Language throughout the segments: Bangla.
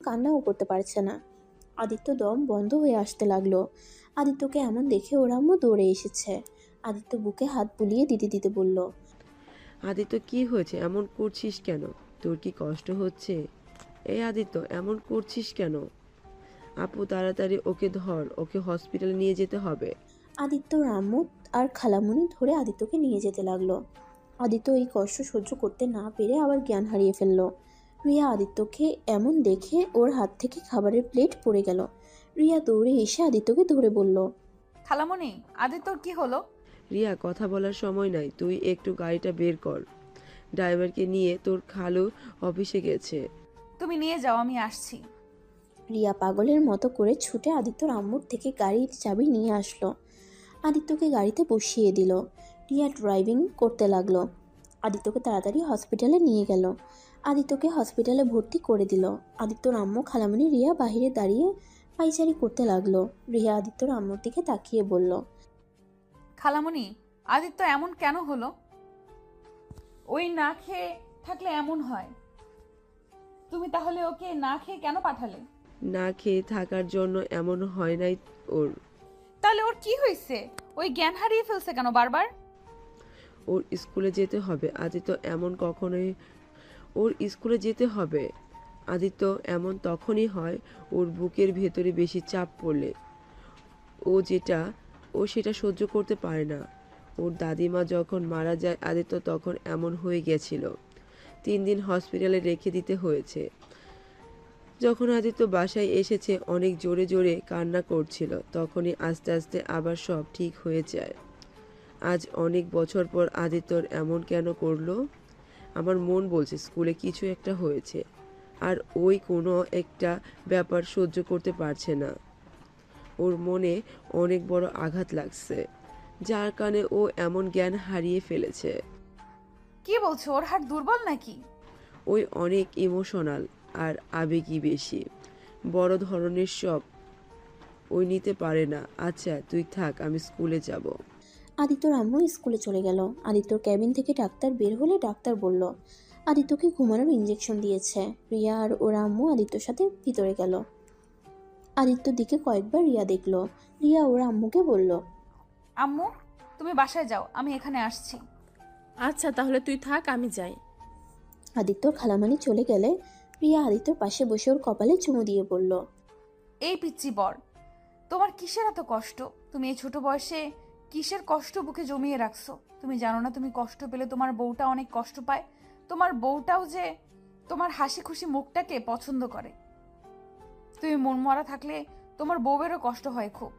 কান্নাও করতে পারছে না। আদিত্য দম বন্ধ হয়ে আসতে লাগলো। আদিত্যকে এমন দেখে ওর আম্মু দৌড়ে এসেছে। আদিত্য বুকে হাত বুলিয়ে দিতে দিতে বলল, আদিত্য, কি হয়েছে? এমন করছিস কেন? তোর কি কষ্ট হচ্ছে? এই আদিত্য, এমন করছিস কেন? আপু, তাড়াতাড়ি ওকে ধর, ওকে হসপিটালে নিয়ে যেতে হবে। আদিত্যর আম্মু আর খালামুনি ধরে আদিত্যকে নিয়ে যেতে লাগলো। আদিত্য এই কষ্ট সহ্য করতে না পেরে আবার জ্ঞান হারিয়ে ফেলল। রিয়া আদিত্যকে এমন দেখে ওর হাত থেকে খাবারের প্লেট পড়ে গেল। রিয়া দৌড়ে এসে আদিত্যকে ধরে বলল, খালামণি, আদিত্যর কি হলো? রিয়া, কথা বলার সময় নাই, তুই একটু গাড়িটা বের কর। ড্রাইভারকে নিয়ে তোর খালু অফিসে গেছে। তুমি নিয়ে যাও, আমি আসছি। রিয়া পাগলের মতো করে ছুটে আদিত্যর আম্মুর থেকে গাড়ির চাবি নিয়ে আসলো। আদিত্যকে গাড়িতে বসিয়ে দিল। রিয়া ড্রাইভিং করতে লাগলো। আদিত্যকে তাড়াতাড়ি হসপিটালে নিয়ে গেল। আদিত্যকে হসপিটালে ভর্তি করে দিল। আদিত্যর আম্মু খালামণি রিয়া বাহিরে দাঁড়িয়ে পাইচারি করতে লাগলো। রিয়া আদিত্যর আম্মুর দিকে তাকিয়ে বলল, খালামণি, আদিত্য এমন কেন হলো? ওই না খেয়ে থাকলে এমন হয়। তুমি তাহলে ওকে না খেয়ে কেন পাঠালে? না খেয়ে থাকার জন্য এমন হয় নাই ওর। তাহলে ওর কি হয়েছে? ওই জ্ঞান হারিয়ে ফেলছে কেন বারবার? ওর স্কুলে যেতে হবে। আদিত্য এমন কখনোই ওর স্কুলে যেতে হবে। আদিত্য এমন তখনই হয় ওর বুকের ভেতরে বেশি চাপ পড়লে। ও যেটা ও সেটা সহ্য করতে পারে না। ওর দাদিমা যখন মারা যায় আদিত্য তখন এমন হয়ে গেছিল। 3 দিন হসপিটালে রেখে দিতে হয়েছে। যখন আদিত্য বাসায় এসেছে অনেক জোরে জোরে কান্না করছিল, তখনই আস্তে আস্তে আবার সব ঠিক হয়ে যায়। আজ অনেক বছর পর আদিত্যর এমন কেন করলো? আমার মন বলছে স্কুলে কিছু একটা হয়েছে, আর ওই কোনো একটা ব্যাপার সহ্য করতে পারছে না। ওর মনে অনেক বড় আঘাত লাগছে, যার কারণে ও এমন জ্ঞান হারিয়ে ফেলেছে। কি বলছো? ওর হাট দুর্বল নাকি? ওই অনেক ইমোশনাল আর আবেগী বেশি, বড় ধরনের শখ ওই নিতে পারে না। আচ্ছা তুই থাক, আমি স্কুলে যাব। আদিত্যর আম্মু স্কুলে চলে গেল। আদিত্যর ক্যাবিন থেকে ডাক্তার বের হলে ডাক্তার বলল, আদিত্যকে ঘুমানোর ইঞ্জেকশন দিয়েছে। রিয়া আর ওর আম্মু আদিত্যর সাথে ভিতরে গেল। আদিত্যর দিকে কয়েকবার রিয়া দেখলো। রিয়া ওর আম্মুকে বলল, আম্মু, তুমি বাসায় যাও, আমি এখানে আসছি। আচ্ছা তাহলে তুই থাক, আমি যাই। আদিত্যর খালামানি চলে গেলে রিয়া আদিত্যর পাশে বসে ওর কপালে চুমু দিয়ে বলল, এই পিচ্চি বর, তোমার কিসের এত কষ্ট? তুমি এই ছোট বয়সে কিসের কষ্ট বুকে জমিয়ে রাখছো? তুমি জানো না তুমি কষ্ট পেলে তোমার বউটা অনেক কষ্ট পায়? তোমার বউটাও যে তোমার হাসি খুশি মুখটাকে পছন্দ করে। তুমি মন মরা থাকলে তোমার বউয়েরও কষ্ট হয় খুব।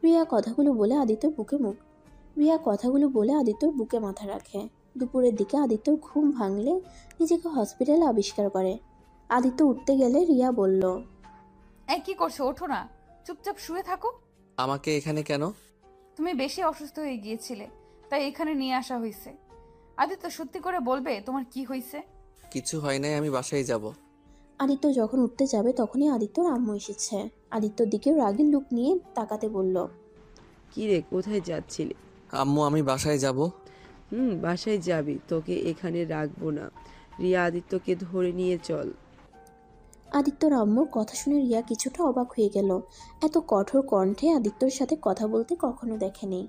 রিয়া কথাগুলো বলে আদিত্যর বুকে মুখ রিয়া কথাগুলো বলে আদিত্যর বুকে মাথা রাখে। দুপুরের দিকে আদিত্যর ঘুম ভাঙলে নিজেকে হসপিটালে আবিষ্কার করে। আদিত্য উঠতে গেলে রিয়া বলল, এই কি করছো? ওঠো না, চুপচাপ শুয়ে থাকো। আমাকে এখানে কেন? তুমি বেশি অসুস্থ হয়ে গিয়েছিলে, তাই এখানে নিয়ে আসা হয়েছে। আদিত্য, সত্যি করে বলবে তোমার কি হয়েছে? কিছু হয় নাই, আমি বাসায় যাব। আদিত্য যখন উঠতে যাবে তখনই আদিত্যর আম্মু এসেছে। আদিত্যর দিকে রাগী লুক নিয়ে তাকাতে বলল, কি রে, কোথায় যাচ্ছিলি? আম্মু, আমি বাসায় যাব। বাসায় যাবি? তোকে এখানে রাখবো না। রিয়া, আদিত্যকে ধরে নিয়ে চল। আদিত্যর আম্মুর কথা শুনে রিয়া কিছুটা অবাক হয়ে গেল। এত কঠোর কণ্ঠে আদিত্যর সাথে কথা বলতে কখনো দেখেনি।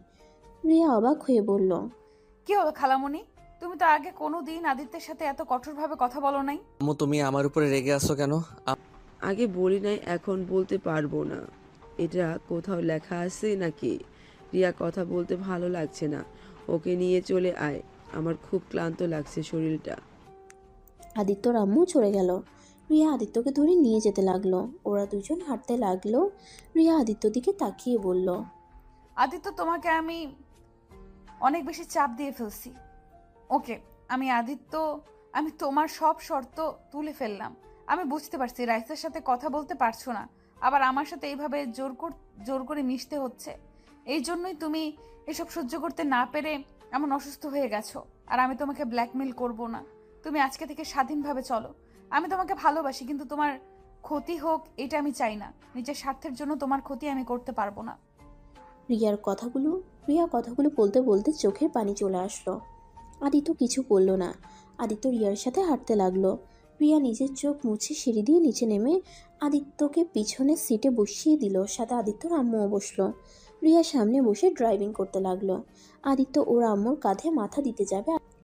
রিয়া অবাক হয়ে বলল, কি হলো খালামণি? তুমি তো আগে কোনো দিন আদিত্যের সাথে এত কঠোরভাবে কথা বলো নাই। আম্মু, তুমি আমার উপরে রেগে আছো কেন? আগে বলি নাই, এখন বলতে পারবো না। এটা কোথাও লেখা আছে নাকি? রিয়া, কথা বলতে ভালো লাগছে না, ওকে নিয়ে চলে আয়। আমার খুব ক্লান্ত লাগছে শরীরটা। আদিত্যর আম্মু চলে গেল। রিয়া আদিত্যকে ধরে নিয়ে যেতে লাগলো। ওরা দুজন হাঁটতে লাগলো। রিয়া আদিত্যর দিকে তাকিয়ে বলল, আদিত্য, তোমাকে আমি অনেক বেশি চাপ দিয়ে ফেলছি। ওকে, আমি তোমার সব শর্ত তুলে ফেললাম। আমি বুঝতে পারছি রাইসের সাথে কথা বলতে পারছো না, আবার আমার সাথে এইভাবে জোর করে মিশতে হচ্ছে। এই জন্যই তুমি এসব সহ্য করতে না পেরে এমন অসুস্থ হয়ে গেছো। আর আমি তোমাকে ব্ল্যাকমেল করব না। তুমি আজকে থেকে স্বাধীনভাবে চলো। আমি তোমাকে ভালোবাসি, কিন্তু তোমার ক্ষতি হোক এটা আমি চাই না। নিজের স্বার্থের জন্য তোমার ক্ষতি আমি করতে পারবো না। রিয়া কথাগুলো বলতে বলতে চোখের পানি চলে আসলো। আদিত্য কিছু বলল না। আদিত্য রিয়ার সাথে হাঁটতে লাগলো। রিয়া নিজের চোখ মুছে সিঁড়ি দিয়ে নিচে নেমে আদিত্যকে পিছনের সিটে বসিয়ে দিল, সাথে আদিত্যর আম্মুও বসলো। রিয়া সামনে বসে ড্রাইভিং করতে লাগলো। আদিত্য ওর আম্মুর কাঁধে মাথা দিতে যাবে,